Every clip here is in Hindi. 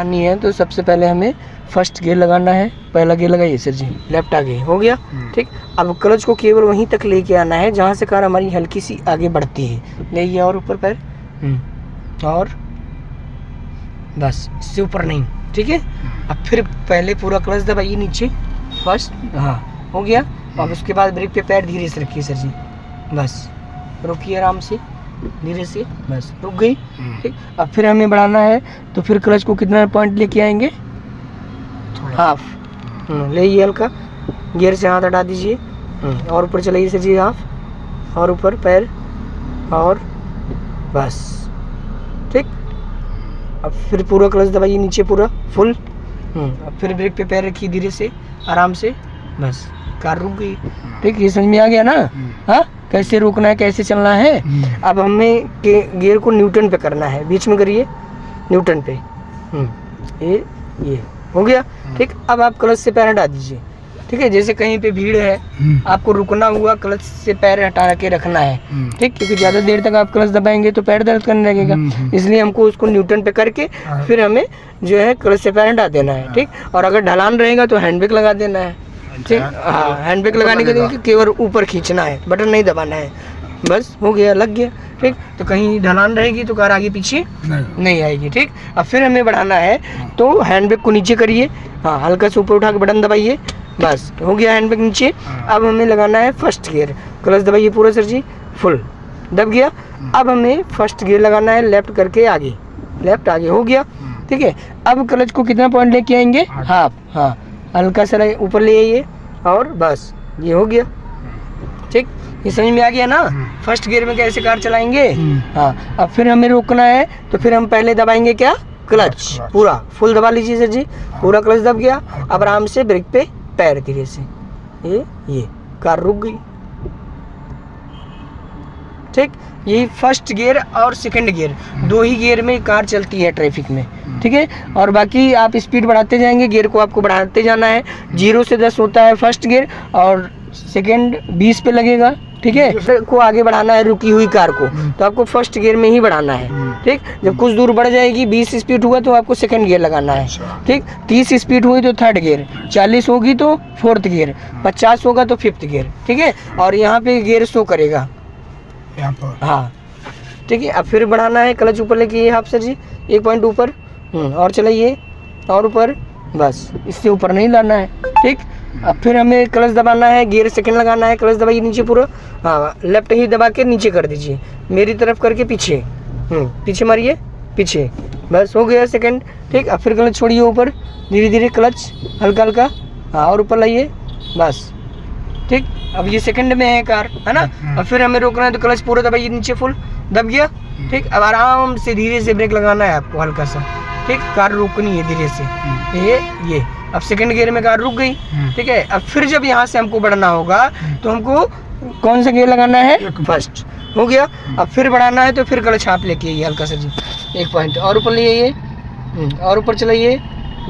चलानी है तो सबसे पहले हमें फर्स्ट गियर लगाना है। पहला गियर लगाइए सर जी, लेफ्ट आगे हो गया। ठीक, अब क्लच को केवल वहीं तक लेके आना है जहाँ से कार हमारी हल्की सी आगे बढ़ती है। ले और ऊपर पैर, और बस, इससे ऊपर नहीं। ठीक है, अब फिर पहले पूरा क्लच दबाइए नीचे फर्स्ट, हाँ हो गया। अब उसके बाद ब्रेक पे पैर धीरे से रखिए सर जी, बस रुकिए आराम से, धीरे से, बस रुक गई। ठीक, अब फिर हमें बढ़ाना है तो फिर क्लच को कितना पॉइंट लेके आएंगे, हाफ। ले ये हल्का, गियर से हाथ हटा दीजिए और ऊपर चलाइए सर जी, हाफ, और ऊपर पैर, और बस। ठीक, अब फिर पूरा क्लच दबाइए नीचे पूरा फुल। अब फिर ब्रेक पे पैर रखिए धीरे से, आराम से, बस कार रुक गई। ठीक, ये समझ में आ गया ना, हाँ कैसे रोकना है, कैसे चलना है। अब हमें गियर को न्यूटन पे करना है, बीच में करिए न्यूटन पे। ये हो गया। ठीक, अब आप क्लच से पैर हटा दीजिए। ठीक है, जैसे कहीं पे भीड़ है, आपको रुकना हुआ, क्लच से पैर हटा के रखना है। ठीक, क्योंकि ज़्यादा देर तक आप क्लच दबाएंगे तो पैर दर्द करने लगेगा, इसलिए हमको उसको न्यूटन पे करके फिर हमें जो है क्लच से पैर हटा देना है। ठीक, और अगर ढलान रहेगा तो हैंड ब्रेक लगा देना है। ठीक, हाँ हैंड ब्रेक लगाने के लिए केवल ऊपर खींचना है, बटन नहीं दबाना है, बस हो गया, लग गया। ठीक, तो कहीं ढलान रहेगी तो कार आगे पीछे नहीं आएगी। ठीक, अब फिर हमें बढ़ाना है तो हैंड ब्रेक को नीचे करिए, हाँ हल्का से ऊपर उठा के बटन दबाइए, बस हो गया हैंड ब्रेक नीचे। अब हमें लगाना है फर्स्ट गियर, क्लच दबाइए पूरा सर जी, फुल दब गया। अब हमें फर्स्ट गियर लगाना है लेफ्ट करके आगे, लेफ्ट आगे हो गया। ठीक है, अब क्लच को कितना पॉइंट लेके आएंगे, हाफ, हाँ हल्का सा ऊपर ले आइए, और बस ये हो गया। ठीक, ये समझ में आ गया ना, फर्स्ट गियर में कैसे कार चलाएंगे। हाँ, अब फिर हमें रोकना है तो फिर हम पहले दबाएंगे क्या, क्लच पूरा फुल दबा लीजिए सर जी, पूरा क्लच दब गया। अब आराम से ब्रेक पे पैर धीरे से, ये कार रुक गई। ठीक, यही फर्स्ट गियर और सेकंड गियर, दो ही गियर में कार चलती है ट्रैफिक में। ठीक है, और बाकी आप स्पीड बढ़ाते जाएंगे, गियर को आपको बढ़ाते जाना है। 0 से 10 होता है फर्स्ट गियर, और सेकंड 20 पे लगेगा। ठीक है, को आगे बढ़ाना है रुकी हुई कार को, तो आपको फर्स्ट गियर में ही बढ़ाना है। ठीक, जब कुछ दूर बढ़ जाएगी, 20 स्पीड हुआ तो आपको सेकंड गियर लगाना है। ठीक, 30 स्पीड हुई तो थर्ड गियर, 40 होगी तो फोर्थ गियर, 50 होगा तो फिफ्थ गियर। ठीक है, और यहाँ पे गियर शो करेगा यहाँ पर, हाँ ठीक है। अब फिर बढ़ाना है, क्लच ऊपर लेके हाफ सर जी, 1 पॉइंट ऊपर, और चलाइए, और ऊपर, बस इससे ऊपर नहीं लाना है। ठीक, अब फिर हमें क्लच दबाना है, गियर सेकंड लगाना है, क्लच दबाइए नीचे पूरा, हाँ लेफ्ट ही दबा के नीचे कर दीजिए, मेरी तरफ करके पीछे, पीछे मारिए, पीछे, बस हो गया सेकंड। ठीक, अब फिर क्लच छोड़िए ऊपर, धीरे धीरे क्लच हल्का हल्का, हाँ और ऊपर लाइए, बस। ठीक, अब ये सेकंड में है कार, है ना। अब फिर हमें रोकना है तो क्लच पूरा दबाइए नीचे, फुल दब गया। ठीक, अब आराम से धीरे से ब्रेक लगाना है आपको हल्का सा। ठीक, कार रुकनी है धीरे से, ये अब सेकंड गियर में कार रुक गई। ठीक है, अब फिर जब यहाँ से हमको बढ़ना होगा तो हमको कौन सा गियर लगाना है, फर्स्ट हो गया। अब फिर बढ़ाना है तो फिर क्लच हाफ लेके आइए हल्का सा जी, 1 पॉइंट और ऊपर ले आइए, और ऊपर चलाइए,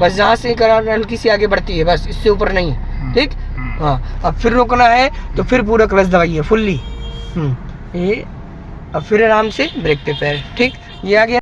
बस जहाँ से कार हल्की सी आगे बढ़ती है, बस इससे ऊपर नहीं। ठीक, हाँ अब फिर रोकना है तो फिर पूरा क्लच दबाइए फुल्ली, ये अब फिर आराम से ब्रेक पे पैर। ठीक, ये आ गया।